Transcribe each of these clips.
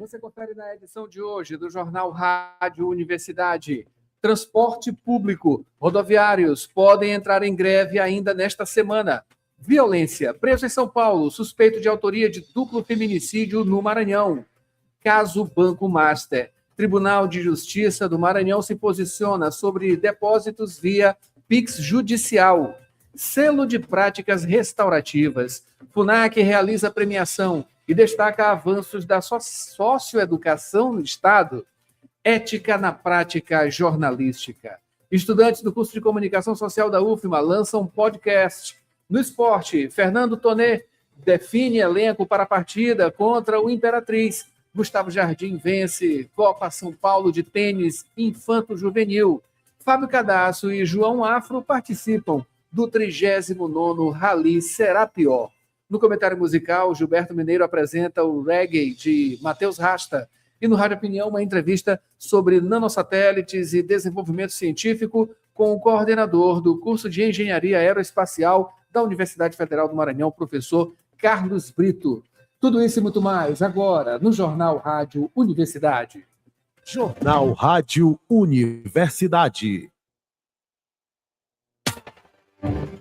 Você confere na edição de hoje do Jornal Rádio Universidade. Transporte público. Rodoviários podem entrar em greve ainda nesta semana. Violência. Preso em São Paulo, suspeito de autoria de duplo feminicídio no Maranhão. Caso Banco Master. Tribunal de Justiça do Maranhão se posiciona sobre depósitos via Pix judicial. Selo de práticas restaurativas. FUNAC realiza premiação e destaca avanços da socioeducação no Estado. Ética na prática jornalística. Estudantes do curso de Comunicação Social da UFMA lançam podcast. No esporte, Fernando Tonê define elenco para a partida contra o Imperatriz. Gustavo Jardim vence Copa São Paulo de tênis infanto-juvenil. Fábio Cadastro e João Afro participam do 39º Rally Será Pior. No comentário musical, Gilberto Mineiro apresenta o reggae de Matheus Rasta. E no Rádio Opinião, uma entrevista sobre nanosatélites e desenvolvimento científico com o coordenador do curso de Engenharia Aeroespacial da Universidade Federal do Maranhão, professor Carlos Brito. Tudo isso e muito mais agora no Jornal Rádio Universidade. Jornal Rádio Universidade.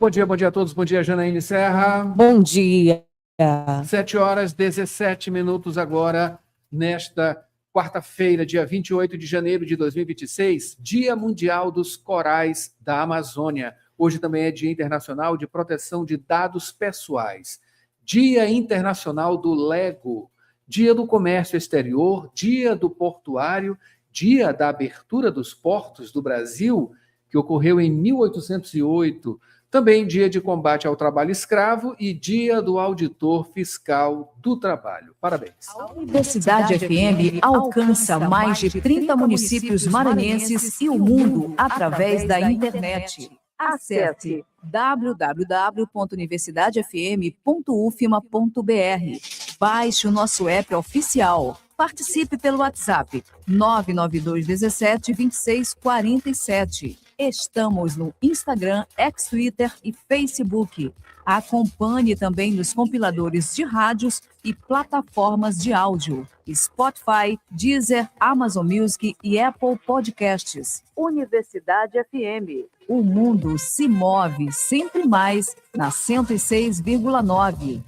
Bom dia a todos. Bom dia, Janaíne Serra. Bom dia. 7h17 agora, nesta quarta-feira, dia 28 de janeiro de 2026, Dia Mundial dos Corais da Amazônia. Hoje também é Dia Internacional de Proteção de Dados Pessoais. Dia Internacional do Lego. Dia do Comércio Exterior, Dia do Portuário, Dia da Abertura dos Portos do Brasil, que ocorreu em 1808. Também Dia de Combate ao Trabalho Escravo e Dia do Auditor Fiscal do Trabalho. Parabéns. A Universidade FM alcança mais de 30 municípios maranhenses e o mundo através da internet. Acesse www.universidadefm.ufma.br. Baixe o nosso app oficial. Participe pelo WhatsApp 992172647. Estamos no Instagram, Twitter e Facebook. Acompanhe também nos compiladores de rádios e plataformas de áudio. Spotify, Deezer, Amazon Music e Apple Podcasts. Universidade FM. O mundo se move sempre mais na 106,9.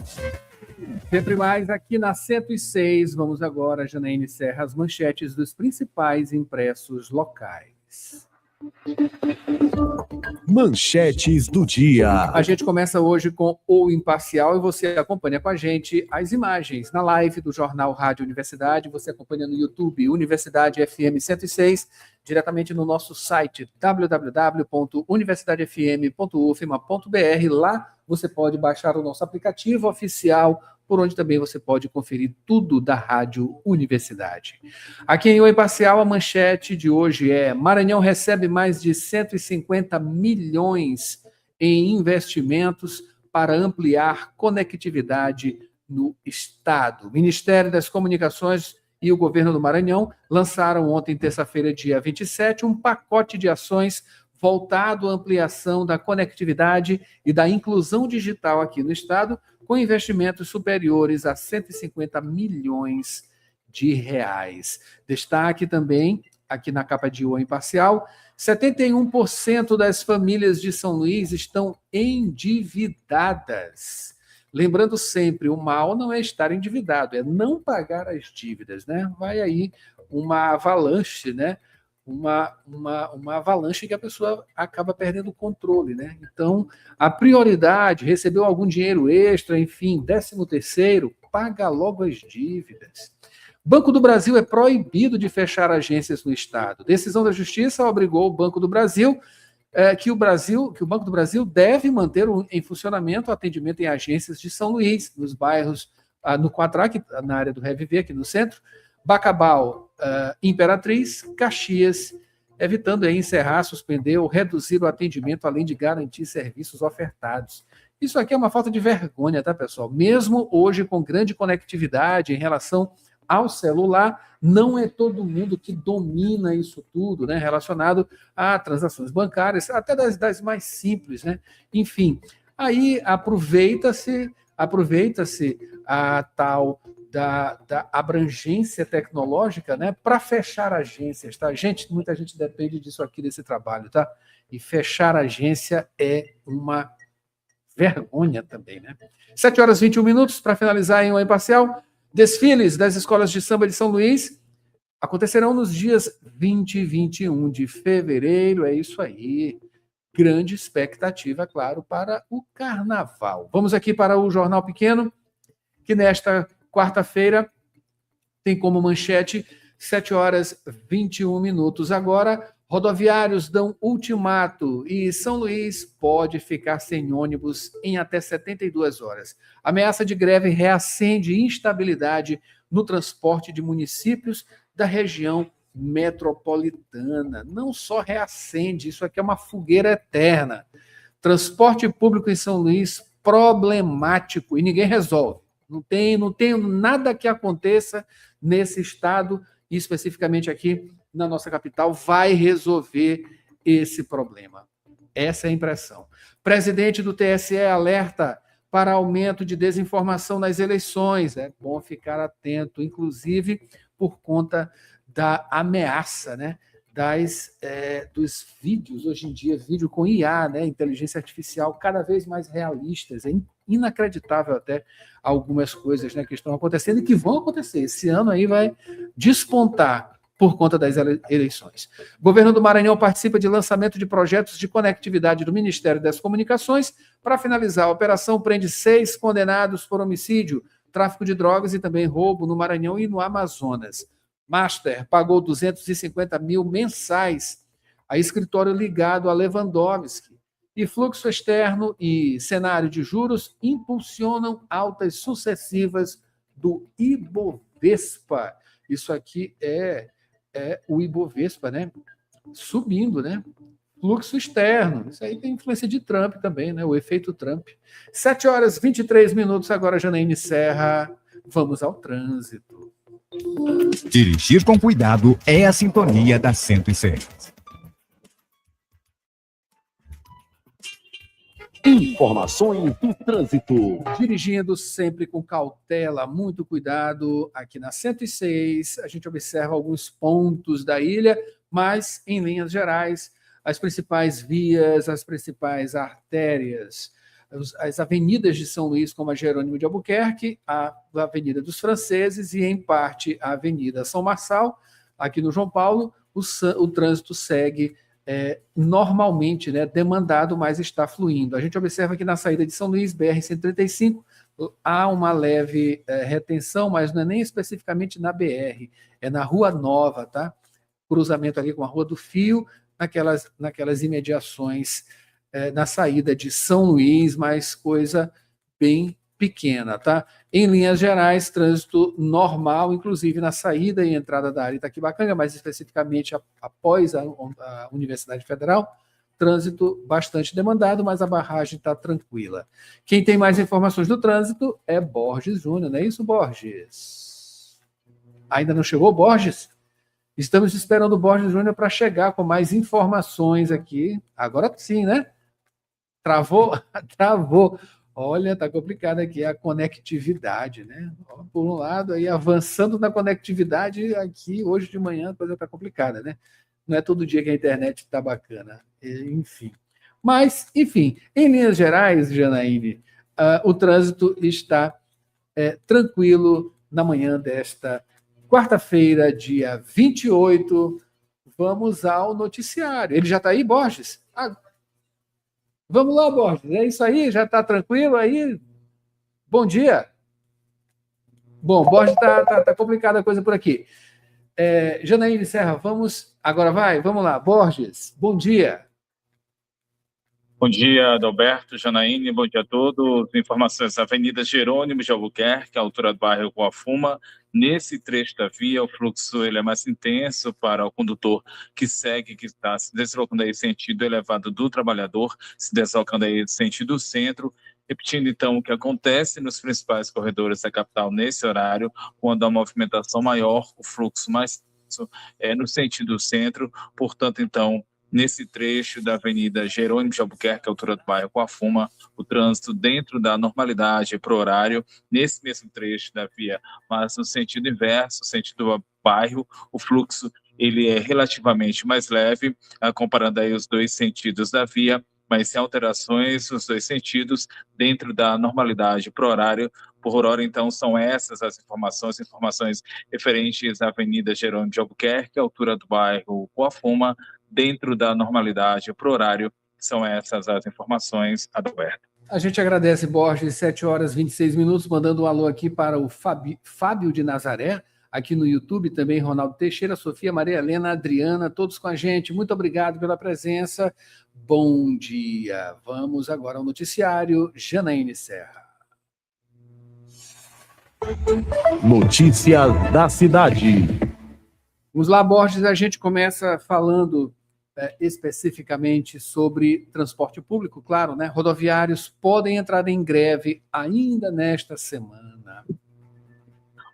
Sempre mais aqui na 106. Vamos agora, Janaíne Serra, as manchetes dos principais impressos locais. Manchetes do dia. A gente começa hoje com o Imparcial e você acompanha com a gente as imagens na live do Jornal Rádio Universidade. Você acompanha no YouTube Universidade FM 106, diretamente no nosso site www.universidadefm.ufma.br. Lá você pode baixar o nosso aplicativo oficial, por onde também você pode conferir tudo da Rádio Universidade. Aqui em O Imparcial, a manchete de hoje é: Maranhão recebe mais de 150 milhões em investimentos para ampliar conectividade no Estado. O Ministério das Comunicações e o Governo do Maranhão lançaram ontem, terça-feira, dia 27, um pacote de ações voltado à ampliação da conectividade e da inclusão digital aqui no Estado, com investimentos superiores a 150 milhões de reais. Destaque também, aqui na capa de O Imparcial, 71% das famílias de São Luís estão endividadas. Lembrando sempre, o mal não é estar endividado, é não pagar as dívidas, né? Vai aí uma avalanche, né? Uma avalanche que a pessoa acaba perdendo o controle, né? Então, a prioridade, recebeu algum dinheiro extra, enfim, 13º, paga logo as dívidas. Banco do Brasil é proibido de fechar agências no Estado. Decisão da Justiça obrigou o Banco do Brasil que o Banco do Brasil deve manter em funcionamento o atendimento em agências de São Luís, nos bairros, no Quatrac, na área do Reviver, aqui no centro, Bacabal, Imperatriz, Caxias, evitando aí encerrar, suspender ou reduzir o atendimento, além de garantir serviços ofertados. Isso aqui é uma falta de vergonha, tá, pessoal? Mesmo hoje com grande conectividade em relação ao celular, não é todo mundo que domina isso tudo, né, relacionado a transações bancárias, até das mais simples, né? Enfim, aí aproveita-se a tal da abrangência tecnológica, né, para fechar agências, tá? Gente, muita gente depende disso aqui, desse trabalho, tá? E fechar agência é uma vergonha também, né? 7h21, para finalizar em uma imparcial, desfiles das escolas de samba de São Luís acontecerão nos dias 20 e 21 de fevereiro, é isso aí. Grande expectativa, claro, para o carnaval. Vamos aqui para o Jornal Pequeno, que nesta quarta-feira tem como manchete 7h21 agora. Rodoviários dão ultimato e São Luís pode ficar sem ônibus em até 72 horas. Ameaça de greve reacende instabilidade no transporte de municípios da região metropolitana. Não só reacende, isso aqui é uma fogueira eterna. Transporte público em São Luís problemático e ninguém resolve. Não tem nada que aconteça nesse estado, e especificamente aqui na nossa capital, vai resolver esse problema. Essa é a impressão. Presidente do TSE alerta para aumento de desinformação nas eleições. É bom ficar atento, inclusive por conta da ameaça, né, dos vídeos, hoje em dia, vídeo com IA, né, inteligência artificial, cada vez mais realistas. É inacreditável até algumas coisas, né, que estão acontecendo e que vão acontecer. Esse ano aí vai despontar por conta das eleições. O governo do Maranhão participa de lançamento de projetos de conectividade do Ministério das Comunicações. Para finalizar, a operação prende 6 condenados por homicídio, tráfico de drogas e também roubo no Maranhão e no Amazonas. Master pagou 250 mil mensais a escritório ligado a Lewandowski. E fluxo externo e cenário de juros impulsionam altas sucessivas do Ibovespa. Isso aqui é o Ibovespa, né? Subindo, né? Fluxo externo. Isso aí tem influência de Trump também, né? O efeito Trump. 7h23 agora, Janaíne Serra. Vamos ao trânsito. Dirigir com cuidado é a sintonia da 106. Informações do trânsito. Dirigindo sempre com cautela, muito cuidado. Aqui na 106, a gente observa alguns pontos da ilha, mas, em linhas gerais, as principais vias, as principais artérias, as avenidas de São Luís, como a Jerônimo de Albuquerque, a Avenida dos Franceses e, em parte, a Avenida São Marçal. Aqui no João Paulo, o trânsito segue normalmente, né, demandado, mas está fluindo. A gente observa que na saída de São Luís, BR-135, há uma leve retenção, mas não é nem especificamente na BR, é na Rua Nova, tá? Cruzamento ali com a Rua do Fio, naquelas imediações na saída de São Luís, mas coisa bem pequena, tá? Em linhas gerais, trânsito normal, inclusive na saída e entrada da área Itaquibacanga, mais especificamente após a Universidade Federal, trânsito bastante demandado, mas a barragem está tranquila. Quem tem mais informações do trânsito é Borges Júnior, não é isso, Borges? Ainda não chegou, Borges? Estamos esperando o Borges Júnior para chegar com mais informações aqui. Agora sim, né? Travou? Travou. Olha, tá complicado aqui a conectividade, né? Por um lado, aí avançando na conectividade, aqui hoje de manhã a coisa tá complicada, né? Não é todo dia que a internet tá bacana, enfim. Mas, enfim, em linhas gerais, Janaíne, o trânsito está tranquilo na manhã desta quarta-feira, dia 28. Vamos ao noticiário. Ele já está aí, Borges? Vamos lá, Borges. É isso aí? Já está tranquilo aí? Bom dia. Bom, Borges, tá complicada a coisa por aqui. Janaíne Serra, vamos... Agora vai? Vamos lá. Borges, bom dia. Bom dia, Adalberto, Janaíne, bom dia a todos. Informações: Avenida Jerônimo de Albuquerque, altura do bairro Coafuma. Nesse trecho da via, o fluxo ele é mais intenso para o condutor que está se deslocando aí sentido elevado do trabalhador, se deslocando aí sentido centro. Repetindo, então, o que acontece nos principais corredores da capital nesse horário, quando a movimentação maior, o fluxo mais intenso no sentido centro. Portanto, então, nesse trecho da Avenida Jerônimo de Albuquerque, altura do bairro Coafuma, o trânsito dentro da normalidade para o horário, nesse mesmo trecho da via, mas no sentido inverso, sentido bairro, o fluxo ele é relativamente mais leve, comparando aí os dois sentidos da via, mas sem alterações nos dois sentidos, dentro da normalidade para o horário. Por hora, então, são essas as informações referentes à Avenida Jerônimo de Albuquerque, altura do bairro Coafuma, dentro da normalidade para o horário. São essas as informações, Adalberto. A gente agradece, Borges, 7h26, mandando um alô aqui para o Fábio de Nazaré, aqui no YouTube, também Ronaldo Teixeira, Sofia, Maria Helena, Adriana, todos com a gente. Muito obrigado pela presença. Bom dia. Vamos agora ao noticiário. Janaíne Serra. Notícias da cidade. Vamos lá, Borges. A gente começa falando especificamente sobre transporte público, claro, né? Rodoviários podem entrar em greve ainda nesta semana.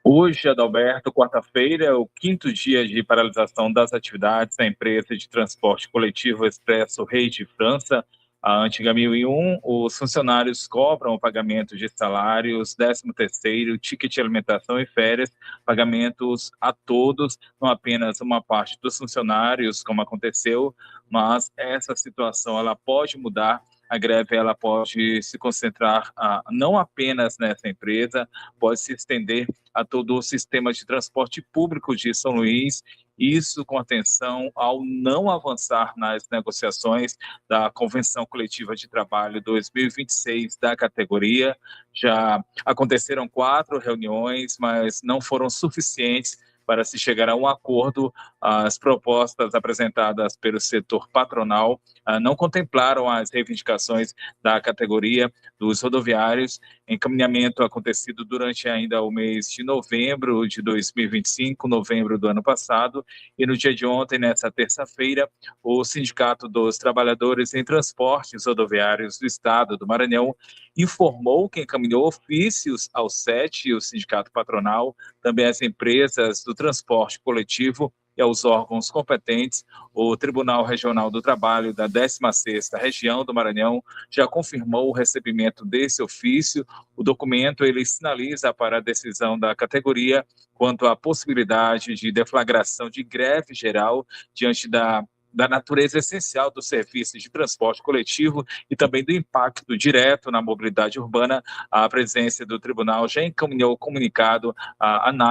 Hoje, Adalberto, quarta-feira, é o 5º dia de paralisação das atividades da empresa de transporte coletivo Expresso Rei de França, a antiga 1001. Os funcionários cobram o pagamento de salários, 13º, ticket de alimentação e férias, pagamentos a todos, não apenas uma parte dos funcionários, como aconteceu, mas essa situação ela pode mudar. A greve ela pode se concentrar não apenas nessa empresa, pode se estender a todo o sistema de transporte público de São Luís, isso com atenção ao não avançar nas negociações da Convenção Coletiva de Trabalho 2026 da categoria. Já aconteceram 4 reuniões, mas não foram suficientes para se chegar a um acordo. As propostas apresentadas pelo setor patronal não contemplaram as reivindicações da categoria dos rodoviários. Encaminhamento acontecido durante ainda o mês de novembro de 2025, novembro do ano passado, e no dia de ontem, nessa terça-feira, o Sindicato dos Trabalhadores em Transportes Rodoviários do Estado do Maranhão informou que encaminhou ofícios ao SET, o Sindicato Patronal, também às empresas do transporte coletivo e aos órgãos competentes. O Tribunal Regional do Trabalho da 16ª Região do Maranhão já confirmou o recebimento desse ofício. O documento ele sinaliza para a decisão da categoria quanto à possibilidade de deflagração de greve geral diante da natureza essencial do serviço de transporte coletivo e também do impacto direto na mobilidade urbana. A presidência do tribunal já encaminhou o comunicado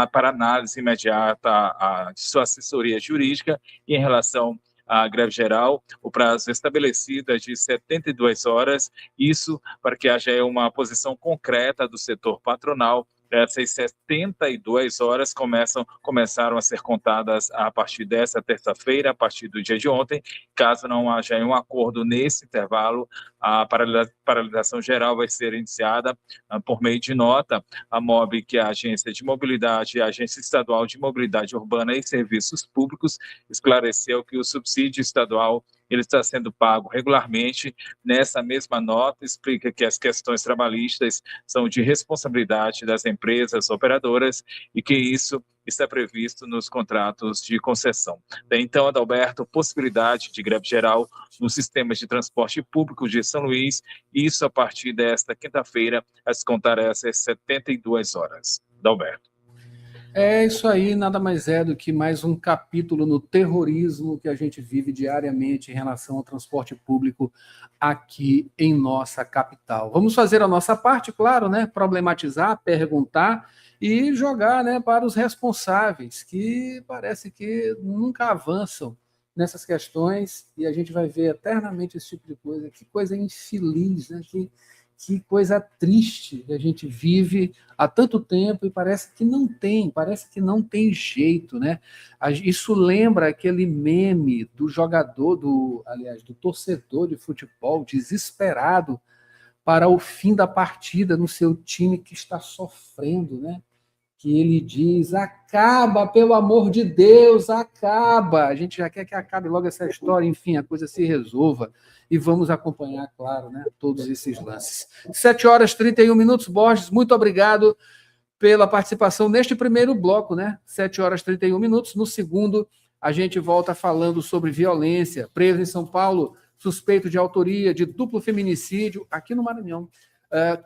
para análise imediata de sua assessoria jurídica. E em relação à greve geral, o prazo estabelecido é de 72 horas, isso para que haja uma posição concreta do setor patronal. Essas 72 horas começaram a ser contadas a partir dessa terça-feira, a partir do dia de ontem. Caso não haja um acordo nesse intervalo, a paralisação geral vai ser iniciada por meio de nota. A MOB, que é a Agência de Mobilidade, a Agência Estadual de Mobilidade Urbana e Serviços Públicos, esclareceu que o subsídio estadual ele está sendo pago regularmente. Nessa mesma nota, explica que as questões trabalhistas são de responsabilidade das empresas operadoras e que isso está previsto nos contratos de concessão. Então, Adalberto, possibilidade de greve geral nos sistemas de transporte público de São Luís, isso a partir desta quinta-feira, a se contar essas 72 horas. Adalberto. É isso aí, nada mais é do que mais um capítulo no terrorismo que a gente vive diariamente em relação ao transporte público aqui em nossa capital. Vamos fazer a nossa parte, claro, né? Problematizar, perguntar e jogar, né, para os responsáveis, que parece que nunca avançam nessas questões, e a gente vai ver eternamente esse tipo de coisa. Que coisa infeliz, né? Que coisa triste que a gente vive há tanto tempo e parece que não tem jeito, né? Isso lembra aquele meme do jogador, do torcedor de futebol desesperado para o fim da partida no seu time que está sofrendo, né? Que ele diz: acaba, pelo amor de Deus, acaba. A gente já quer que acabe logo essa história, enfim, a coisa se resolva. E vamos acompanhar, claro, né, todos esses lances. 7h31, Borges, muito obrigado pela participação neste primeiro bloco, né? 7h31. No segundo, a gente volta falando sobre violência. Preso em São Paulo, suspeito de autoria de duplo feminicídio aqui no Maranhão.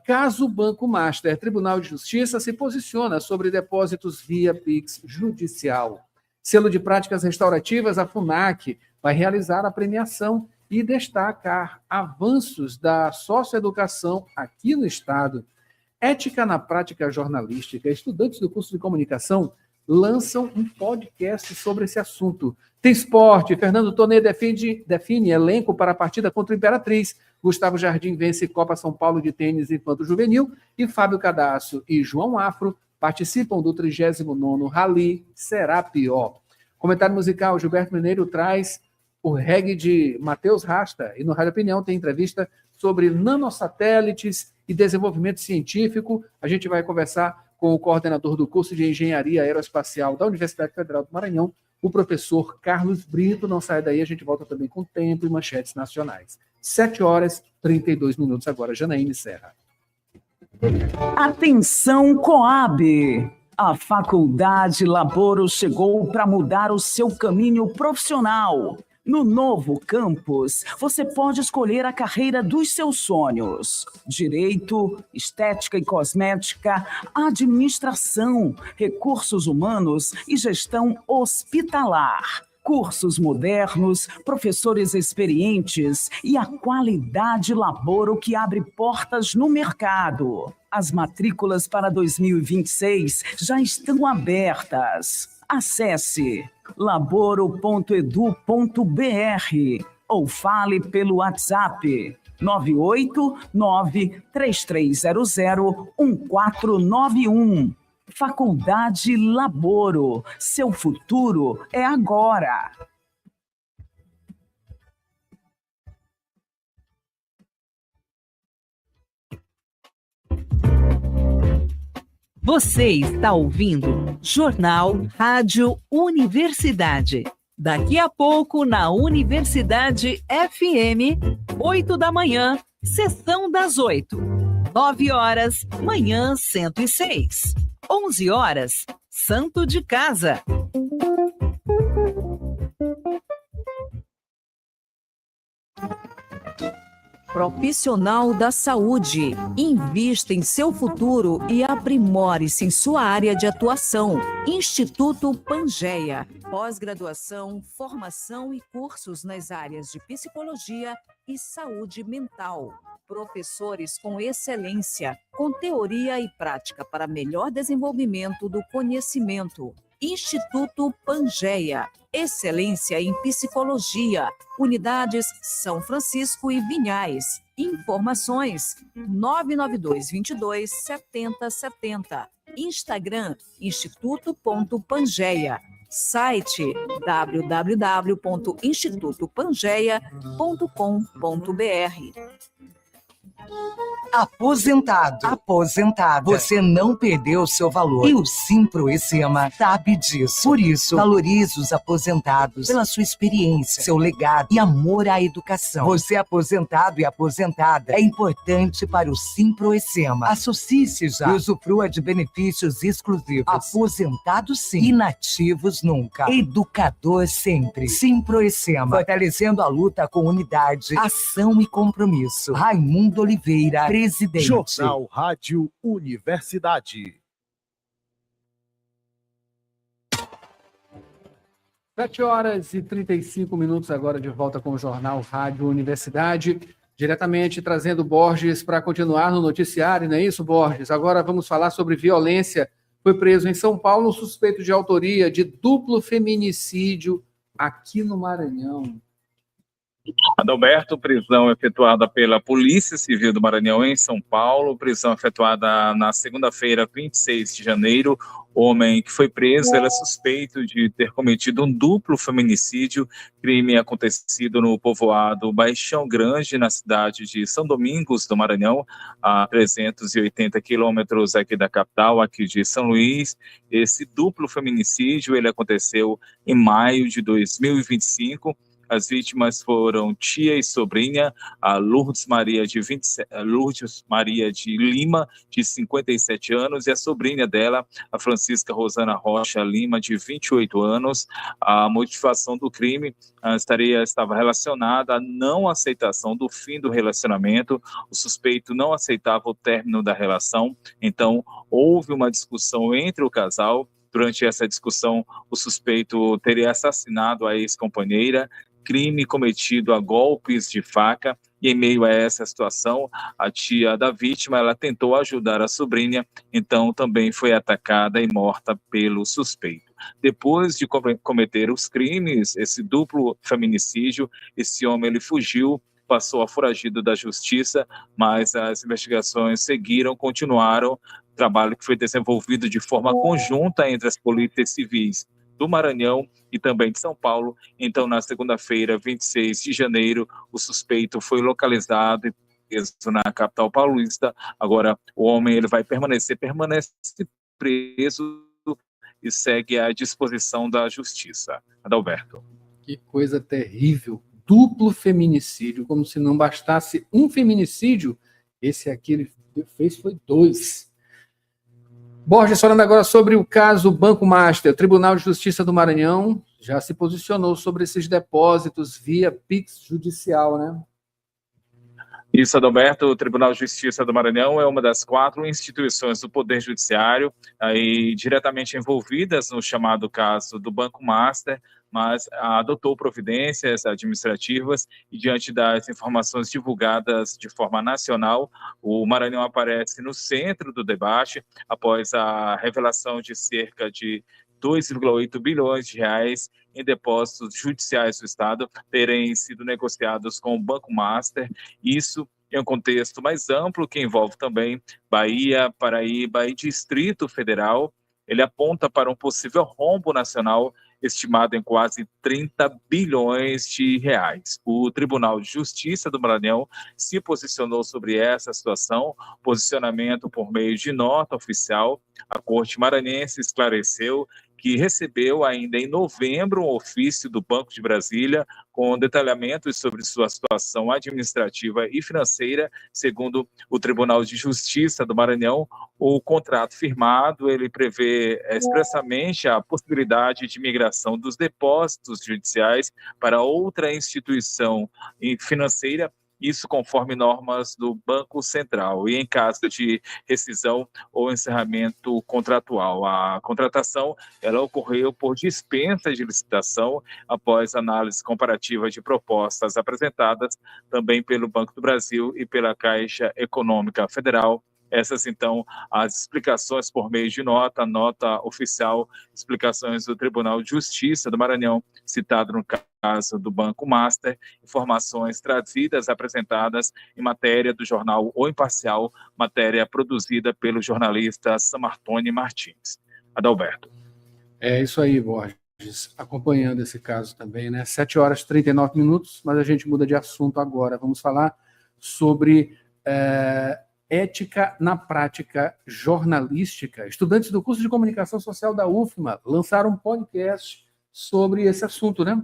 Caso Banco Master, Tribunal de Justiça se posiciona sobre depósitos via Pix judicial. Selo de Práticas Restaurativas, a FUNAC, vai realizar a premiação e destacar avanços da socioeducação aqui no Estado. Ética na Prática Jornalística. Estudantes do curso de comunicação lançam um podcast sobre esse assunto. Tem esporte. Fernando Tonê define elenco para a partida contra o Imperatriz. Gustavo Jardim vence Copa São Paulo de Tênis Infanto Juvenil. E Fábio Cadasso e João Afro participam do 39º Rally Serapió. Comentário musical, Gilberto Mineiro traz o reggae de Matheus Rasta. E no Rádio Opinião tem entrevista sobre nanosatélites e desenvolvimento científico. A gente vai conversar com o coordenador do curso de Engenharia Aeroespacial da Universidade Federal do Maranhão, o professor Carlos Brito. Não sai daí, a gente volta também com tempo e manchetes nacionais. 7h32 agora, Janaíne Serra. Atenção, Coab! A Faculdade Laboro chegou para mudar o seu caminho profissional. No novo campus, você pode escolher a carreira dos seus sonhos: Direito, Estética e Cosmética, Administração, Recursos Humanos e Gestão Hospitalar. Cursos modernos, professores experientes e a qualidade Laboro que abre portas no mercado. As matrículas para 2026 já estão abertas. Acesse laboro.edu.br ou fale pelo WhatsApp 989-3300-1491. Faculdade Laboro. Seu futuro é agora. Você está ouvindo Jornal Rádio Universidade. Daqui a pouco, na Universidade FM, 8 da manhã, sessão das 8. 9 horas, manhã 106. 11 horas, Santo de Casa. Profissional da saúde. Invista em seu futuro e aprimore-se em sua área de atuação. Instituto Pangeia. Pós-graduação, formação e cursos nas áreas de psicologia e saúde mental. Professores com excelência, com teoria e prática para melhor desenvolvimento do conhecimento. Instituto Pangeia. Excelência em Psicologia. Unidades São Francisco e Vinhais. Informações 992227070. Instagram instituto.pangeia. Site www.institutopangeia.com.br. Aposentado. Você não perdeu seu valor. E o Simproecema sabe disso. Por isso, valorize os aposentados pela sua experiência, seu legado e amor à educação. Você aposentado e aposentada é importante para o Simproecema. Associe-se já e usufrua de benefícios exclusivos. Aposentado sim, inativos nunca. Educador sempre. Simproecema, fortalecendo a luta com unidade, ação e compromisso. Raimundo Oliveira, presidente. Jornal Rádio Universidade. 7h35 agora, de volta com o Jornal Rádio Universidade, diretamente trazendo Borges para continuar no noticiário, não é isso, Borges? Agora vamos falar sobre violência. Foi preso em São Paulo um suspeito de autoria de duplo feminicídio aqui no Maranhão. Adalberto, prisão efetuada pela Polícia Civil do Maranhão em São Paulo, prisão efetuada na segunda-feira, 26 de janeiro. O homem que foi preso era suspeito de ter cometido um duplo feminicídio, crime acontecido no povoado Baixão Grande, na cidade de São Domingos do Maranhão, a 380 quilômetros aqui da capital, aqui de São Luís. Esse duplo feminicídio ele aconteceu em maio de 2025, As vítimas foram tia e sobrinha, a Lourdes Maria de Lima, de 57 anos, e a sobrinha dela, a Francisca Rosana Rocha Lima, de 28 anos. A motivação do crime estava relacionada à não aceitação do fim do relacionamento. O suspeito não aceitava o término da relação, então houve uma discussão entre o casal. Durante essa discussão, o suspeito teria assassinado a ex-companheira, crime cometido a golpes de faca, e em meio a essa situação, a tia da vítima, ela tentou ajudar a sobrinha, então também foi atacada e morta pelo suspeito. Depois de cometer os crimes, esse duplo feminicídio, esse homem ele fugiu, passou a foragido da justiça, mas as investigações continuaram, trabalho que foi desenvolvido de forma conjunta entre as polícias civis do Maranhão e também de São Paulo. Então, na segunda-feira, 26 de janeiro, o suspeito foi localizado e preso na capital paulista. Agora, o homem ele vai permanece preso e segue à disposição da justiça. Adalberto. Que coisa terrível. Duplo feminicídio, como se não bastasse um feminicídio, esse aqui ele fez foi 2. Borges, falando agora sobre o caso Banco Master, o Tribunal de Justiça do Maranhão já se posicionou sobre esses depósitos via Pix judicial, né? Isso, Adalberto, o Tribunal de Justiça do Maranhão é uma das 4 instituições do Poder Judiciário diretamente envolvidas no chamado caso do Banco Master, mas adotou providências administrativas e, diante das informações divulgadas de forma nacional, o Maranhão aparece no centro do debate após a revelação de cerca de 2,8 bilhões de reais em depósitos judiciais do Estado terem sido negociados com o Banco Master. Isso em um contexto mais amplo, que envolve também Bahia, Paraíba e Distrito Federal. Ele aponta para um possível rombo nacional estimado em quase 30 bilhões de reais. O Tribunal de Justiça do Maranhão se posicionou sobre essa situação, posicionamento por meio de nota oficial. A Corte Maranhense esclareceu que recebeu ainda em novembro um ofício do Banco de Brasília com detalhamentos sobre sua situação administrativa e financeira. Segundo o Tribunal de Justiça do Maranhão, o contrato firmado ele prevê expressamente a possibilidade de migração dos depósitos judiciais para outra instituição financeira, isso conforme normas do Banco Central, e em caso de rescisão ou encerramento contratual. A contratação ela ocorreu por dispensa de licitação após análise comparativa de propostas apresentadas também pelo Banco do Brasil e pela Caixa Econômica Federal. Essas, então, as explicações por meio de nota oficial, explicações do Tribunal de Justiça do Maranhão, citado no caso do Banco Master, informações trazidas, apresentadas em matéria do jornal O Imparcial, matéria produzida pelo jornalista Samartone Martins. Adalberto. É isso aí, Borges, acompanhando esse caso também, né? 7h39, mas a gente muda de assunto agora. Vamos falar sobre ética na prática jornalística. Estudantes do curso de comunicação social da UFMA lançaram um podcast sobre esse assunto, né?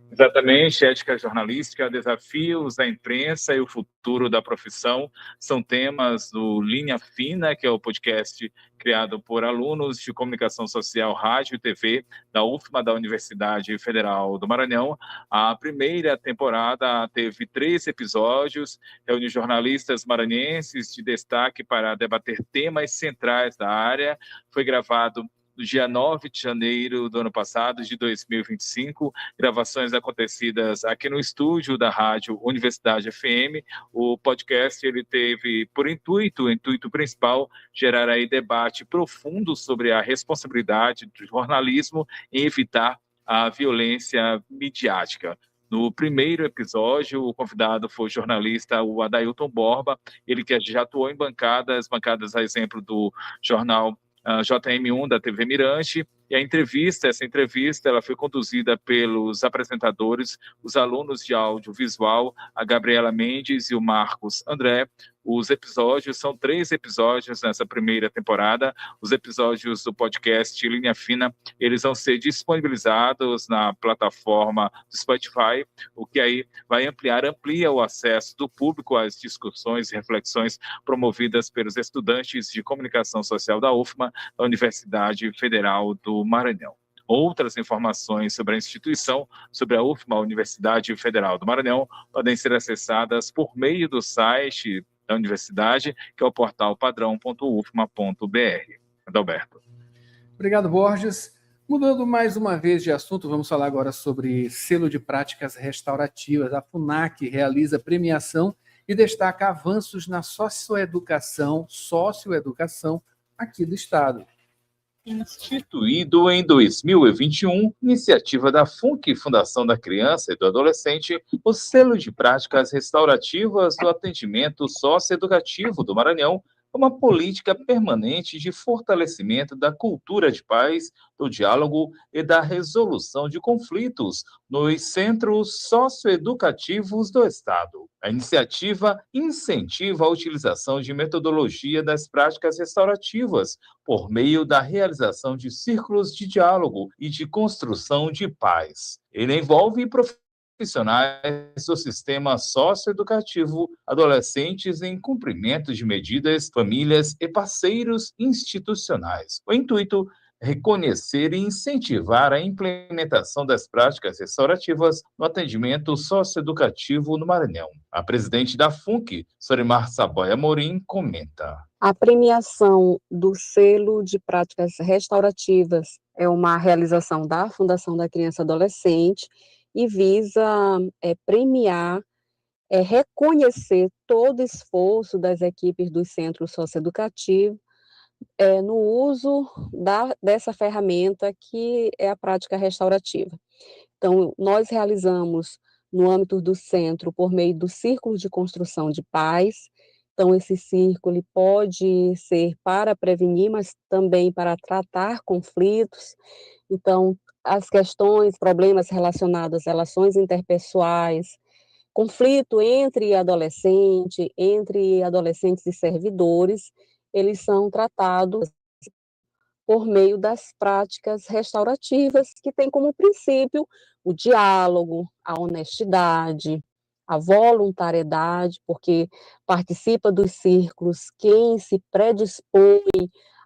Exatamente, ética jornalística, desafios da imprensa e o futuro da profissão são temas do Linha Fina, que é o podcast criado por alunos de comunicação social, rádio e TV da UFMA, da Universidade Federal do Maranhão. A primeira temporada teve 3 episódios, reuniu jornalistas maranhenses de destaque para debater temas centrais da área. Foi gravado no dia 9 de janeiro do ano passado, de 2025, gravações acontecidas aqui no estúdio da Rádio Universidade FM. O podcast ele teve por intuito principal, gerar aí debate profundo sobre a responsabilidade do jornalismo em evitar a violência midiática. No primeiro episódio, o convidado foi o jornalista o Adailton Borba, ele que já atuou em bancadas a exemplo do jornal JM1 da TV Mirante, e essa entrevista ela foi conduzida pelos apresentadores, os alunos de audiovisual, a Gabriela Mendes e o Marcos André. os episódios, são 3 episódios nessa primeira temporada. Os episódios do podcast Linha Fina, eles vão ser disponibilizados na plataforma do Spotify, o que aí vai amplia o acesso do público às discussões e reflexões promovidas pelos estudantes de comunicação social da UFMA, da Universidade Federal do Maranhão. Outras informações sobre a instituição, sobre a UFMA, Universidade Federal do Maranhão, podem ser acessadas por meio do site da universidade, que é o portal padrão.ufma.br. Adalberto. Obrigado, Borges. Mudando mais uma vez de assunto, vamos falar agora sobre selo de práticas restaurativas. A FUNAC realiza premiação e destaca avanços na socioeducação aqui do Estado. Instituído em 2021, iniciativa da FUNC, Fundação da Criança e do Adolescente, o selo de práticas restaurativas do atendimento socioeducativo do Maranhão é uma política permanente de fortalecimento da cultura de paz, do diálogo e da resolução de conflitos nos centros socioeducativos do Estado. A iniciativa incentiva a utilização de metodologia das práticas restaurativas por meio da realização de círculos de diálogo e de construção de paz. Ele envolve profissionais do sistema socioeducativo, adolescentes em cumprimento de medidas, famílias e parceiros institucionais. O intuito é reconhecer e incentivar a implementação das práticas restaurativas no atendimento socioeducativo no Maranhão. A presidente da FUNC, Sorimar Saboia Amorim, comenta. A premiação do selo de práticas restaurativas é uma realização da Fundação da Criança e Adolescente e visa premiar, reconhecer todo o esforço das equipes dos centros socioeducativos no uso dessa ferramenta que é a prática restaurativa. Então, nós realizamos no âmbito do centro por meio do Círculo de Construção de Paz. Então, esse círculo pode ser para prevenir, mas também para tratar conflitos. Então, as questões, problemas relacionados às relações interpessoais, conflito entre adolescentes e servidores, eles são tratados por meio das práticas restaurativas, que têm como princípio o diálogo, a honestidade, a voluntariedade, porque participa dos círculos quem se predispõe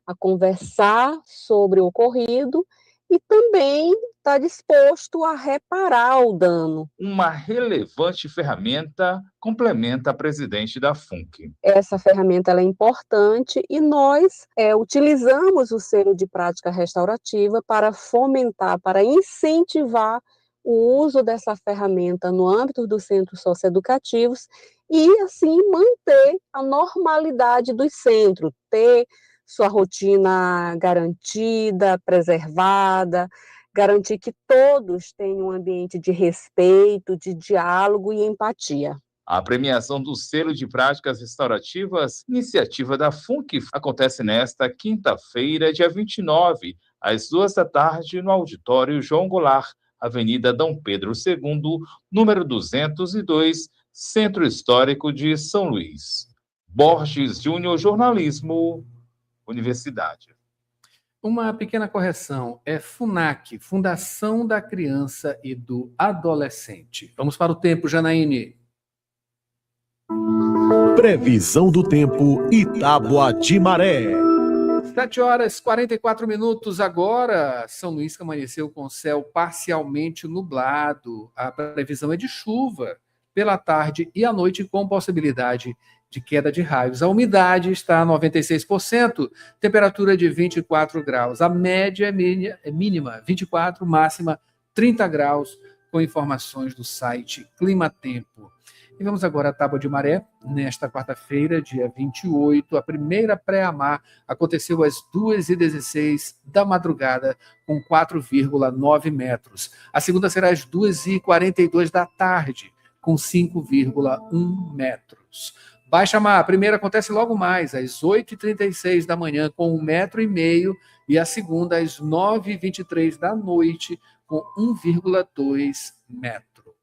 a conversar sobre o ocorrido e também está disposto a reparar o dano. Uma relevante ferramenta complementa a presidente da FUNC. Essa ferramenta ela é importante e nós utilizamos o selo de prática restaurativa para fomentar, para incentivar o uso dessa ferramenta no âmbito dos centros socioeducativos e, assim, manter a normalidade dos centros, ter sua rotina garantida, preservada, garantir que todos tenham um ambiente de respeito, de diálogo e empatia. A premiação do selo de práticas restaurativas, iniciativa da FUNC, acontece nesta quinta-feira, dia 29, às 14h, no auditório João Goulart, Avenida Dom Pedro II, número 202, Centro Histórico de São Luís. Borges Júnior, jornalismo, Universidade. Uma pequena correção, é FUNAC, Fundação da Criança e do Adolescente. Vamos para o tempo, Janaíne. Previsão do tempo Itábua de Maré. 7h44 agora. São Luís que amanheceu com céu parcialmente nublado. A previsão é de chuva pela tarde e à noite com possibilidade de queda de raios. A umidade está a 96%, temperatura de 24 graus. A média é mínima 24, máxima 30 graus, com informações do site Climatempo. E vamos agora à tábua de maré. Nesta quarta-feira, dia 28, a primeira pré-amar aconteceu às 2h16 da madrugada, com 4,9 metros. A segunda será às 2h42 da tarde, com 5,1 metros. Baixa mar, a primeira acontece logo mais, às 8h36 da manhã, com 1,5 metro, e a segunda às 9h23 da noite, com 1,2 metro.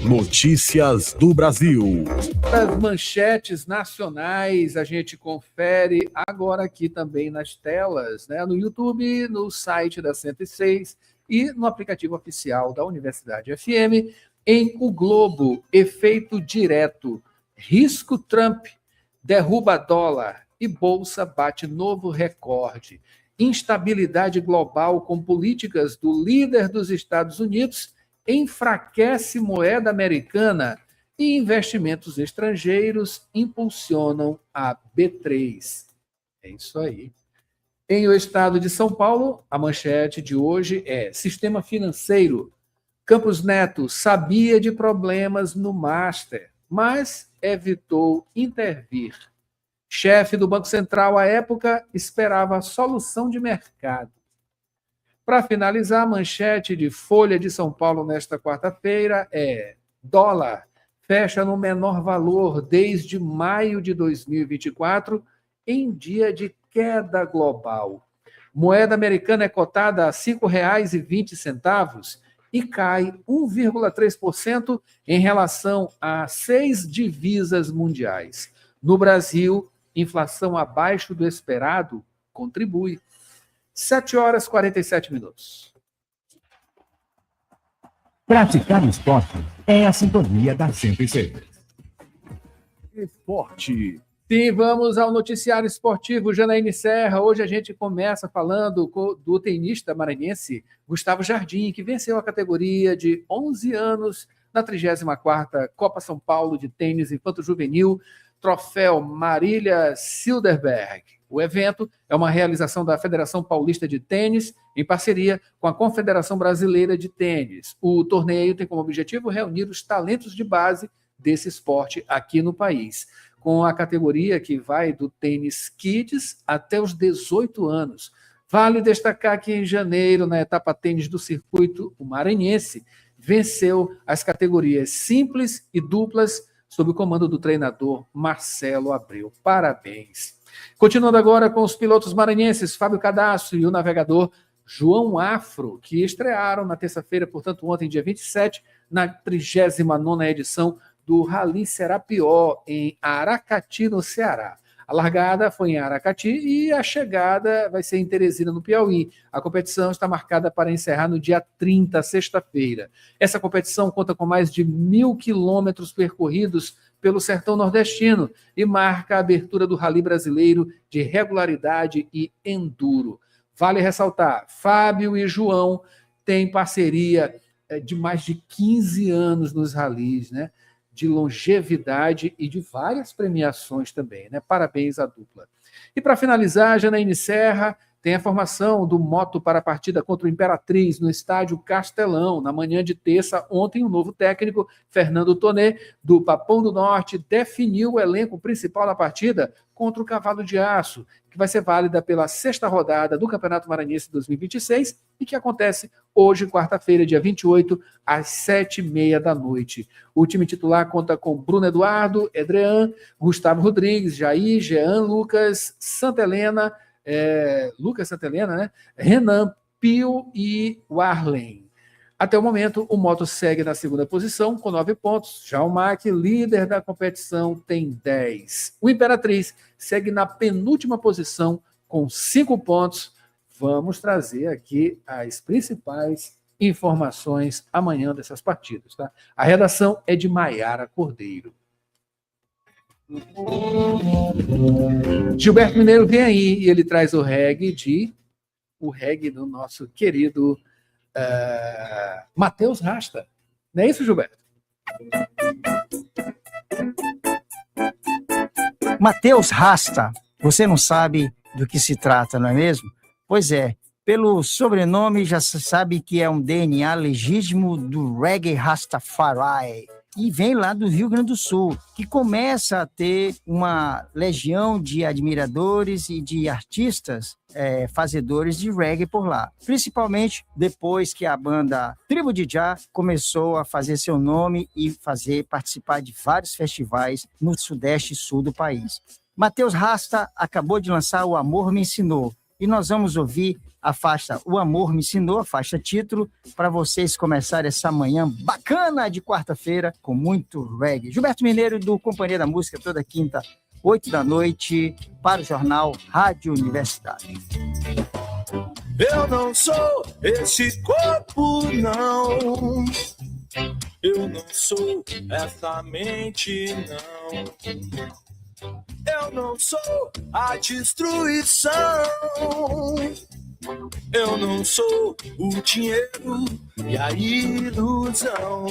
Notícias do Brasil. As manchetes nacionais a gente confere agora aqui também nas telas, né? No YouTube, no site da 106 e no aplicativo oficial da Universidade FM. Em O Globo, efeito direto, risco Trump, derruba dólar e bolsa bate novo recorde. Instabilidade global com políticas do líder dos Estados Unidos enfraquece moeda americana e investimentos estrangeiros impulsionam a B3. É isso aí. Em o estado de São Paulo, a manchete de hoje é: Sistema financeiro. Campos Neto sabia de problemas no Master, mas evitou intervir. Chefe do Banco Central à época esperava a solução de mercado. Para finalizar, a manchete de Folha de São Paulo nesta quarta-feira é: dólar fecha no menor valor desde maio de 2024, em dia de queda global. Moeda americana é cotada a R$ 5,20 e cai 1,3% em relação a 6 divisas mundiais. No Brasil, inflação abaixo do esperado contribui. 7h47. Praticar esporte é a sintonia da 106. Esporte. Sim, vamos ao noticiário esportivo. Janaíne Serra. Hoje a gente começa falando do tenista maranhense Gustavo Jardim, que venceu a categoria de 11 anos na 34ª Copa São Paulo de Tênis Infanto-Juvenil, Troféu Marília Silderberg. O evento é uma realização da Federação Paulista de Tênis em parceria com a Confederação Brasileira de Tênis. O torneio tem como objetivo reunir os talentos de base desse esporte aqui no país, com a categoria que vai do tênis kids até os 18 anos. Vale destacar que em janeiro, na etapa tênis do circuito, o maranhense venceu as categorias simples e duplas sob o comando do treinador Marcelo Abreu. Parabéns. Continuando agora com os pilotos maranhenses, Fábio Cadastro e o navegador João Afro, que estrearam na terça-feira, portanto ontem, dia 27, na 39ª edição do Rally Serapió, em Aracati, no Ceará. A largada foi em Aracati e a chegada vai ser em Teresina, no Piauí. A competição está marcada para encerrar no dia 30, sexta-feira. Essa competição conta com mais de 1.000 quilômetros percorridos pelo sertão nordestino e marca a abertura do Rally brasileiro de regularidade e enduro. Vale ressaltar, Fábio e João têm parceria de mais de 15 anos nos rallies, né? De longevidade e de várias premiações também, né? Parabéns à dupla. E para finalizar, Janaíne Serra tem a formação do Moto para a partida contra o Imperatriz no estádio Castelão. Na manhã de terça, ontem, o novo técnico, Fernando Tonê, do Papão do Norte, definiu o elenco principal da partida contra o Cavalo de Aço, que vai ser válida pela 6ª rodada do Campeonato Maranhense 2026 e que acontece hoje, quarta-feira, dia 28, às 7h30 da noite. O time titular conta com Bruno Eduardo, Edrean, Gustavo Rodrigues, Jair, Jean, Lucas Santa Helena, né? Renan, Pio e Warlen. Até o momento, o Moto segue na 2ª posição com 9 pontos. Já o MAC, líder da competição, tem 10. O Imperatriz segue na penúltima posição com 5 pontos. Vamos trazer aqui as principais informações amanhã dessas partidas, tá? A redação é de Maiara Cordeiro. Gilberto Mineiro vem aí e ele traz o reggae do nosso querido Matheus Rasta. Não é isso, Gilberto? Matheus Rasta, você não sabe do que se trata, não é mesmo? Pois é, pelo sobrenome já se sabe que é um DNA legítimo do reggae Rastafari. E vem lá do Rio Grande do Sul, que começa a ter uma legião de admiradores e de artistas fazedores de reggae por lá. Principalmente depois que a banda Tribo de Jah começou a fazer seu nome e participar de vários festivais no sudeste e sul do país. Matheus Rasta acabou de lançar O Amor Me Ensinou, e nós vamos ouvir a faixa O Amor Me Ensinou, a faixa título, para vocês começarem essa manhã bacana de quarta-feira com muito reggae. Gilberto Mineiro, do Companhia da Música, toda quinta, 8 da noite, para o jornal Rádio Universidade. Eu não sou esse corpo, não. Eu não sou essa mente, não. Eu não sou a destruição. Eu não sou o dinheiro e a ilusão.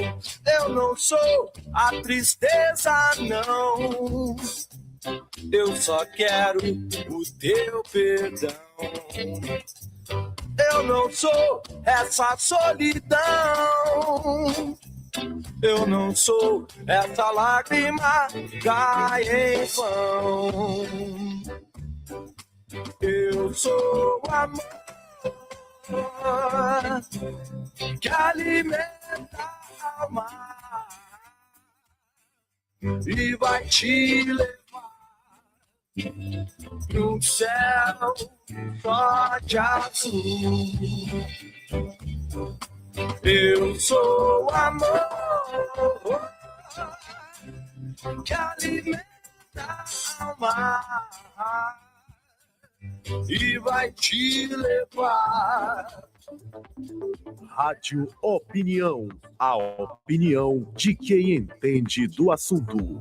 Eu não sou a tristeza, não. Eu só quero o teu perdão. Eu não sou essa solidão. Eu não sou essa lágrima que cai em vão. Eu sou o amor que alimenta a alma e vai te levar num céu só de azul. Eu sou o amor que alimenta a alma e vai te levar. Rádio Opinião, a opinião de quem entende do assunto.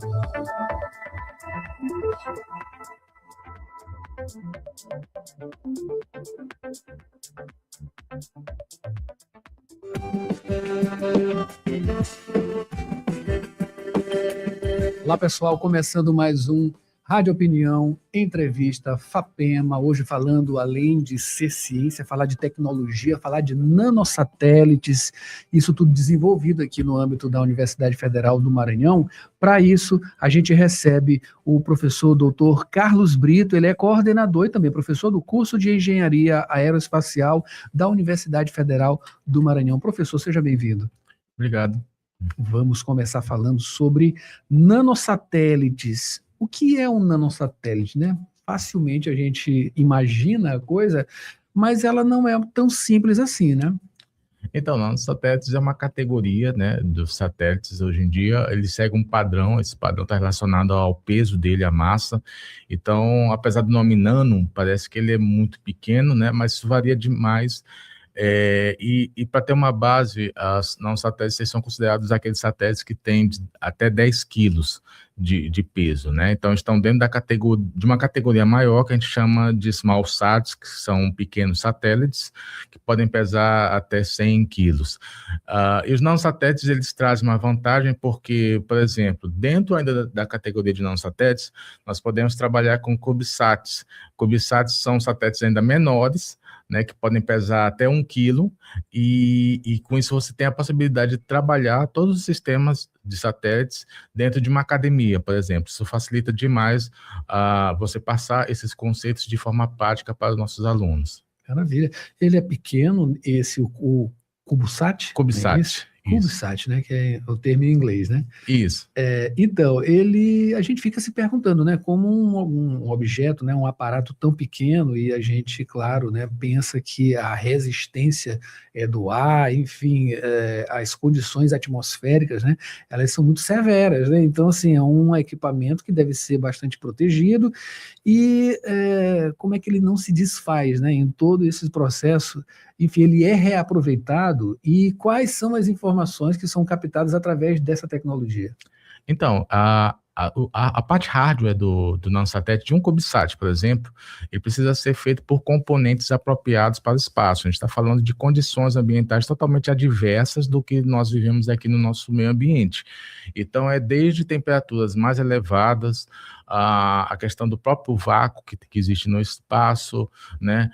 Olá, pessoal, começando mais um Rádio Opinião, entrevista FAPEMA, hoje falando, além de ser ciência, falar de tecnologia, falar de nanosatélites, isso tudo desenvolvido aqui no âmbito da Universidade Federal do Maranhão. Para isso, a gente recebe o professor Dr. Carlos Brito, ele é coordenador e também professor do curso de Engenharia Aeroespacial da Universidade Federal do Maranhão. Professor, seja bem-vindo. Obrigado. Vamos começar falando sobre nanosatélites. O que é um nanosatélite, né? Facilmente a gente imagina a coisa, mas ela não é tão simples assim, né? Então, nanosatélites é uma categoria, né, dos satélites. Hoje em dia, ele segue um padrão, esse padrão está relacionado ao peso dele, à massa. Então, apesar do nome nano, parece que ele é muito pequeno, né, mas isso varia demais. E para ter uma base, os nanosatélites são considerados aqueles satélites que têm até 10 quilos de peso, né? Então, estão dentro de uma categoria maior que a gente chama de small sats, que são pequenos satélites, que podem pesar até 100 quilos. E os nanosatélites, eles trazem uma vantagem porque, por exemplo, dentro ainda da categoria de nanosatélites, nós podemos trabalhar com CubeSats. CubeSats são satélites ainda menores, né, que podem pesar até 1 quilo, e com isso você tem a possibilidade de trabalhar todos os sistemas de satélites dentro de uma academia, por exemplo. Isso facilita demais você passar esses conceitos de forma prática para os nossos alunos. Maravilha. Ele é pequeno, o CubeSat? CubeSat. CubeSat, né, que é o termo em inglês, né? Isso. Então, a gente fica se perguntando, né, como um objeto, né, um aparato tão pequeno, e a gente, claro, né, pensa que a resistência do ar, enfim, as condições atmosféricas, né, elas são muito severas, né? Então, assim, é um equipamento que deve ser bastante protegido, e como é que ele não se desfaz, né, em todo esse processo? Enfim, ele é reaproveitado, e quais são as informações que são captadas através dessa tecnologia? Então, a parte hardware do nanosatélite, de um CubeSat, por exemplo, ele precisa ser feito por componentes apropriados para o espaço. A gente está falando de condições ambientais totalmente adversas do que nós vivemos aqui no nosso meio ambiente. Então, é desde temperaturas mais elevadas, a questão do próprio vácuo que existe no espaço, né?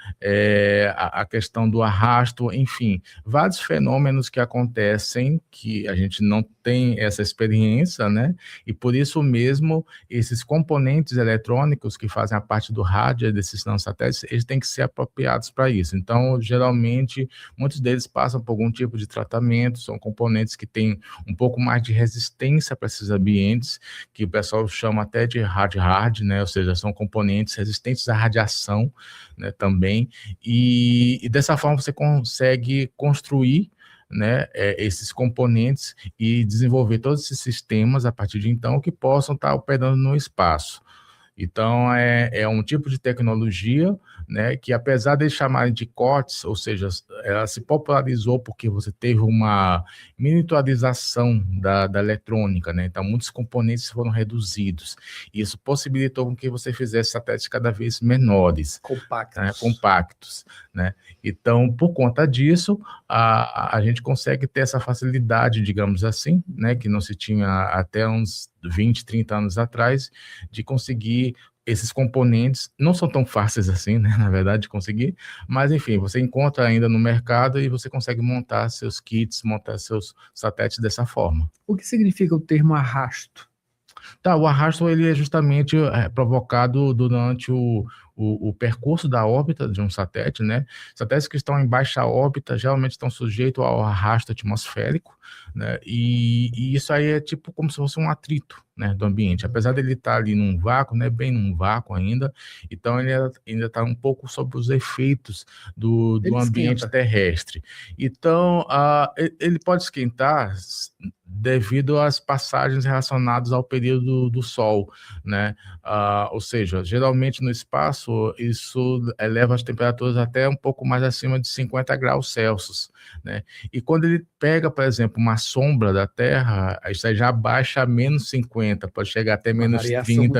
A questão do arrasto, enfim, vários fenômenos que acontecem que a gente não tem essa experiência, né? E por isso mesmo, esses componentes eletrônicos que fazem a parte do hardware desses nanosatélites, eles têm que ser apropriados para isso. Então, geralmente, muitos deles passam por algum tipo de tratamento, são componentes que têm um pouco mais de resistência para esses ambientes, que o pessoal chama até de high hard, né? Ou seja, são componentes resistentes à radiação, né, também, e dessa forma você consegue construir, né, esses componentes e desenvolver todos esses sistemas a partir de então que possam estar operando no espaço. Então, é um tipo de tecnologia, né, que apesar de chamarem de COTS, ou seja, ela se popularizou porque você teve uma miniaturização da eletrônica, né, então muitos componentes foram reduzidos. Isso possibilitou com que você fizesse satélites cada vez menores. Compactos, né? Então, por conta disso, a gente consegue ter essa facilidade, digamos assim, né, que não se tinha até uns 20, 30 anos atrás, de conseguir esses componentes. Não são tão fáceis assim, né, na verdade, de conseguir, mas enfim, você encontra ainda no mercado e você consegue montar seus kits, montar seus satélites dessa forma. O que significa o termo arrasto? Tá, o arrasto ele é justamente provocado durante o percurso da órbita de um satélite, né? Satélites que estão em baixa órbita geralmente estão sujeitos ao arrasto atmosférico, né? E isso aí é tipo como se fosse um atrito, né, do ambiente. Apesar dele estar ali num vácuo, né, bem num vácuo ainda, então ele ainda está um pouco sob os efeitos do ambiente terrestre. Então, ele pode esquentar devido às passagens relacionadas ao período do Sol, né? Ou seja, geralmente no espaço isso eleva as temperaturas até um pouco mais acima de 50 graus Celsius, né? E quando ele pega, por exemplo, uma sombra da Terra, isso aí já baixa a menos 50, pode chegar até menos 30,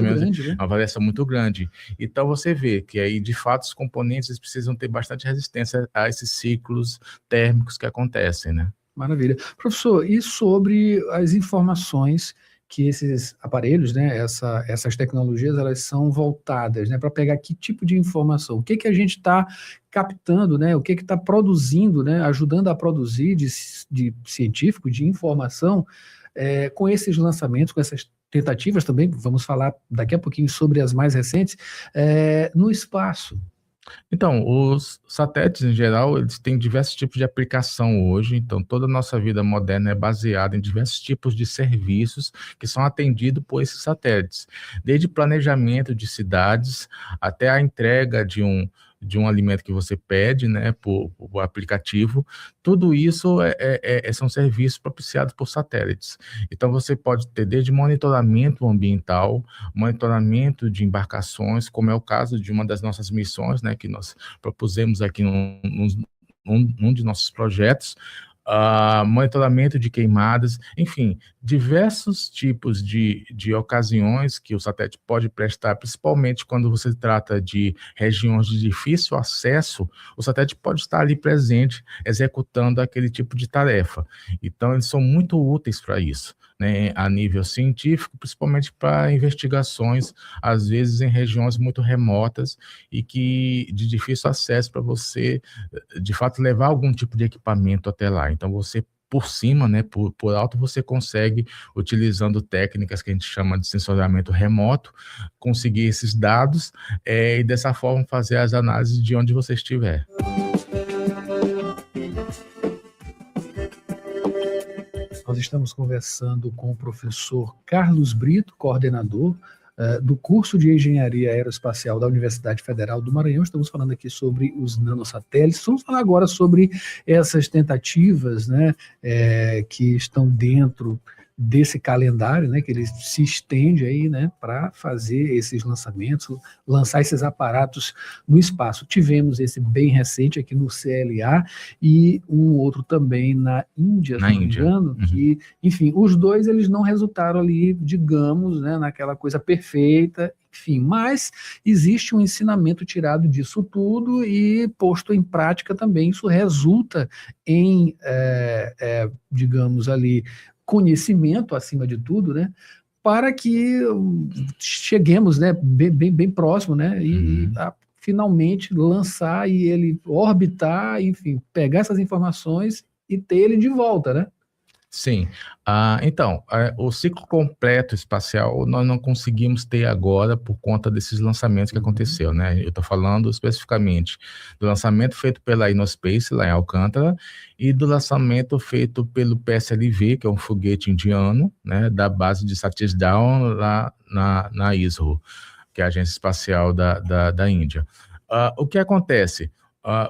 uma variação muito grande. Então você vê que aí, de fato, os componentes precisam ter bastante resistência a esses ciclos térmicos que acontecem, né? Maravilha. Professor, e sobre as informações que esses aparelhos, né, essas tecnologias, elas são voltadas, né, para pegar que tipo de informação? O que a gente está captando, né, o que está produzindo, né, ajudando a produzir de científico, de informação, com esses lançamentos, com essas tentativas também, vamos falar daqui a pouquinho sobre as mais recentes, no espaço. Então, os satélites, em geral, eles têm diversos tipos de aplicação hoje. Então, toda a nossa vida moderna é baseada em diversos tipos de serviços que são atendidos por esses satélites. Desde planejamento de cidades até a entrega de um alimento que você pede, né, por aplicativo, tudo isso são serviços propiciados por satélites. Então, você pode ter desde monitoramento ambiental, monitoramento de embarcações, como é o caso de uma das nossas missões, né, que nós propusemos aqui num de nossos projetos, monitoramento de queimadas, enfim, diversos tipos de ocasiões que o satélite pode prestar, principalmente quando você trata de regiões de difícil acesso, o satélite pode estar ali presente, executando aquele tipo de tarefa. Então, eles são muito úteis para isso, né, a nível científico, principalmente para investigações, às vezes em regiões muito remotas e que de difícil acesso para você, de fato, levar algum tipo de equipamento até lá. Então, você, por cima, né, por alto, você consegue, utilizando técnicas que a gente chama de sensoriamento remoto, conseguir esses dados e, dessa forma, fazer as análises de onde você estiver. Nós estamos conversando com o professor Carlos Brito, coordenador do curso de Engenharia Aeroespacial da Universidade Federal do Maranhão. Estamos falando aqui sobre os nanosatélites. Vamos falar agora sobre essas tentativas, né, que estão dentro desse calendário, né, que ele se estende aí, né, para fazer esses lançamentos, lançar esses aparatos no espaço. Tivemos esse bem recente aqui no CLA e um outro também na Índia, se não me engano, que, enfim, os dois eles não resultaram ali, digamos, né, naquela coisa perfeita, enfim, mas existe um ensinamento tirado disso tudo e posto em prática também. Isso resulta em, digamos ali, conhecimento acima de tudo, né, para que cheguemos, né, bem próximo, né, e finalmente lançar e ele orbitar, enfim, pegar essas informações e ter ele de volta, né? Sim. Então, o ciclo completo espacial nós não conseguimos ter agora por conta desses lançamentos que aconteceu, né? Eu estou falando especificamente do lançamento feito pela Innospace, lá em Alcântara, e do lançamento feito pelo PSLV, que é um foguete indiano, né, da base de Satish Dhawan, lá na ISRO, que é a Agência Espacial da Índia. O que acontece?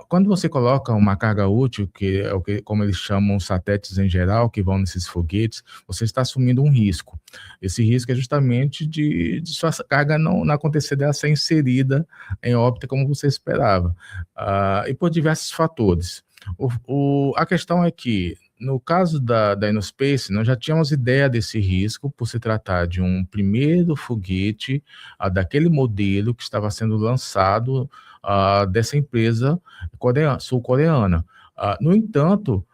Quando você coloca uma carga útil, que é como eles chamam os satélites em geral, que vão nesses foguetes, você está assumindo um risco. Esse risco é justamente de sua carga não acontecer dela ser inserida em órbita como você esperava, e por diversos fatores. A questão é que, no caso da Innospace, nós já tínhamos ideia desse risco por se tratar de um primeiro foguete daquele modelo que estava sendo lançado dessa empresa sul-coreana. No entanto,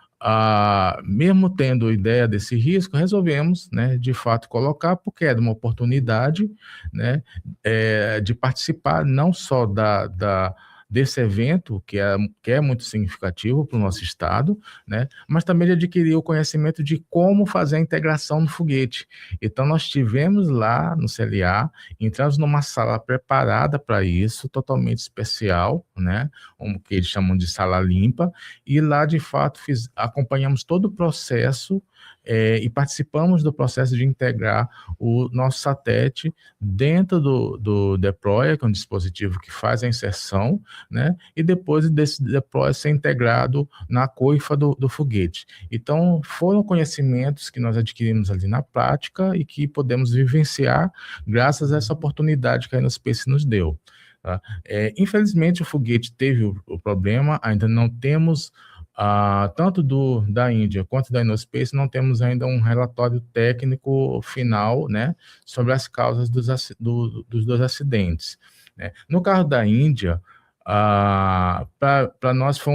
mesmo tendo ideia desse risco, resolvemos, né, de fato, colocar, porque era uma oportunidade, né, de participar não só desse evento, que é muito significativo para o nosso estado, né, mas também de adquirir o conhecimento de como fazer a integração no foguete. Então, nós estivemos lá no CLA, entramos numa sala preparada para isso, totalmente especial, né, o que eles chamam de sala limpa, e lá, de fato, acompanhamos todo o processo e participamos do processo de integrar o nosso satélite dentro do deployer, que é um dispositivo que faz a inserção, né, e depois desse deployer ser integrado na coifa do foguete. Então, foram conhecimentos que nós adquirimos ali na prática e que podemos vivenciar graças a essa oportunidade que a Innospace nos deu. Tá? Infelizmente, o foguete teve o problema, ainda não temos tanto da Índia quanto da Innospace, não temos ainda um relatório técnico final, né, sobre as causas dos dois acidentes, né. No caso da Índia, para nós foi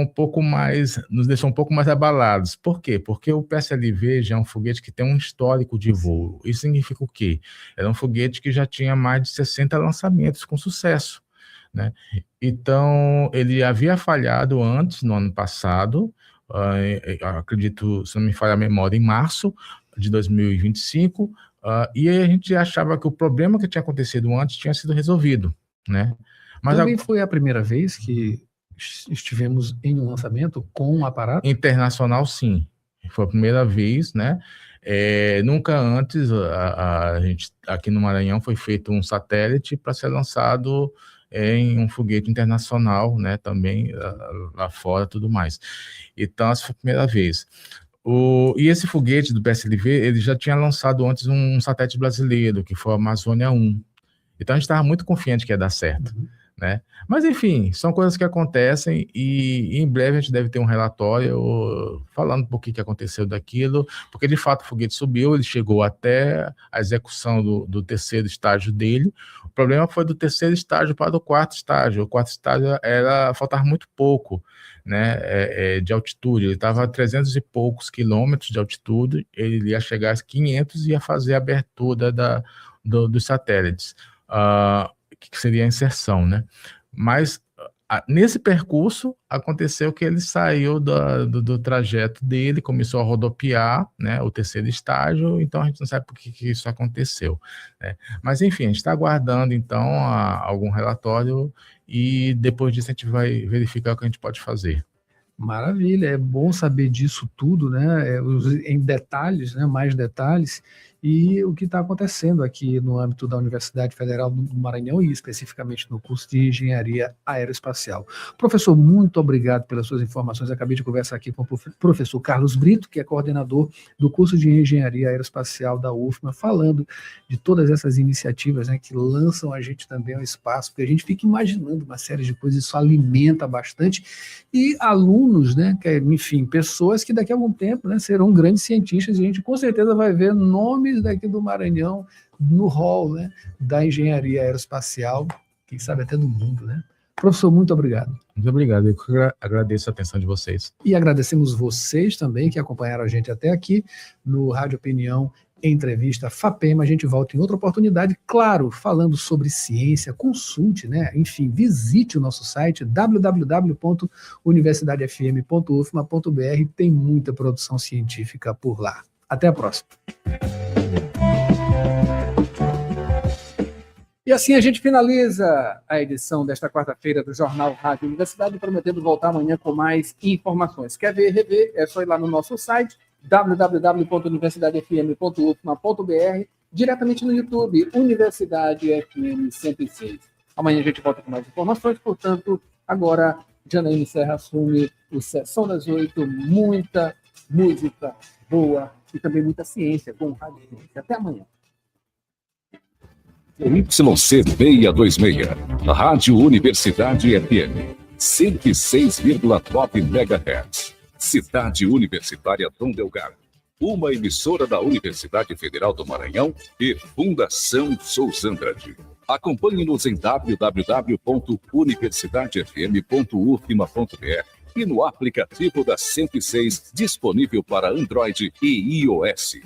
nos deixou um pouco mais abalados. Por quê? Porque o PSLV já é um foguete que tem um histórico de voo. Isso significa o quê? Era um foguete que já tinha mais de 60 lançamentos com sucesso, né? Então, ele havia falhado antes, no ano passado, acredito, se não me falha a memória, em março de 2025, e a gente achava que o problema que tinha acontecido antes tinha sido resolvido, né? Mas também foi a primeira vez que estivemos em um lançamento com um aparato? Internacional, sim. Foi a primeira vez, né? Nunca antes, a gente, aqui no Maranhão, foi feito um satélite para ser lançado em um foguete internacional, né, também lá fora, tudo mais. Então, essa foi a primeira vez. E esse foguete do PSLV, ele já tinha lançado antes um satélite brasileiro, que foi a Amazônia 1. Então, a gente estava muito confiante que ia dar certo, né? Mas, enfim, são coisas que acontecem e em breve a gente deve ter um relatório falando por que aconteceu daquilo, porque, de fato, o foguete subiu, ele chegou até a execução do terceiro estágio dele. O problema foi do terceiro estágio para o quarto estágio. O quarto estágio faltava muito pouco, né, de altitude. Ele estava a 300 e poucos quilômetros de altitude, ele ia chegar a 500 e ia fazer a abertura dos satélites, que seria a inserção, né? Mas nesse percurso aconteceu que ele saiu do trajeto dele, começou a rodopiar, né, o terceiro estágio, então a gente não sabe por que isso aconteceu, né? Mas enfim, a gente está aguardando então algum relatório e depois disso a gente vai verificar o que a gente pode fazer. Maravilha, é bom saber disso tudo, né, em detalhes, né, mais detalhes, e o que está acontecendo aqui no âmbito da Universidade Federal do Maranhão e especificamente no curso de Engenharia Aeroespacial. Professor, muito obrigado pelas suas informações. Acabei de conversar aqui com o professor Carlos Brito, que é coordenador do curso de Engenharia Aeroespacial da UFMA, falando de todas essas iniciativas, né, que lançam a gente também ao espaço, porque a gente fica imaginando uma série de coisas, isso alimenta bastante, e alunos, né, que, enfim, pessoas que daqui a algum tempo, né, serão grandes cientistas, e a gente com certeza vai ver nomes daqui do Maranhão no hall, né, da engenharia aeroespacial, quem sabe até do mundo, né? Professor, muito obrigado. Muito obrigado, eu agradeço a atenção de vocês. E agradecemos vocês também que acompanharam a gente até aqui no Rádio Opinião Entrevista FAPEMA. A gente volta em outra oportunidade, claro, falando sobre ciência. Consulte, né? Enfim, visite o nosso site www.universidadefm.ufma.br, tem muita produção científica por lá. Até a próxima. E assim a gente finaliza a edição desta quarta-feira do Jornal Rádio Universidade, prometendo voltar amanhã com mais informações. Quer ver, rever? É só ir lá no nosso site, www.universidadefm.ufma.br, diretamente no YouTube, Universidade FM 106. Amanhã a gente volta com mais informações, portanto, agora Janaíne Serra assume o Sessão das 8, muita música boa e também muita ciência com o Rádio Ciência. Até amanhã. YC626, Rádio Universidade FM, 106,9 MHz. Cidade Universitária Dom Delgado, uma emissora da Universidade Federal do Maranhão e Fundação Souza Andrade. Acompanhe-nos em www.universidadefm.ufma.br e no aplicativo da 106, disponível para Android e iOS.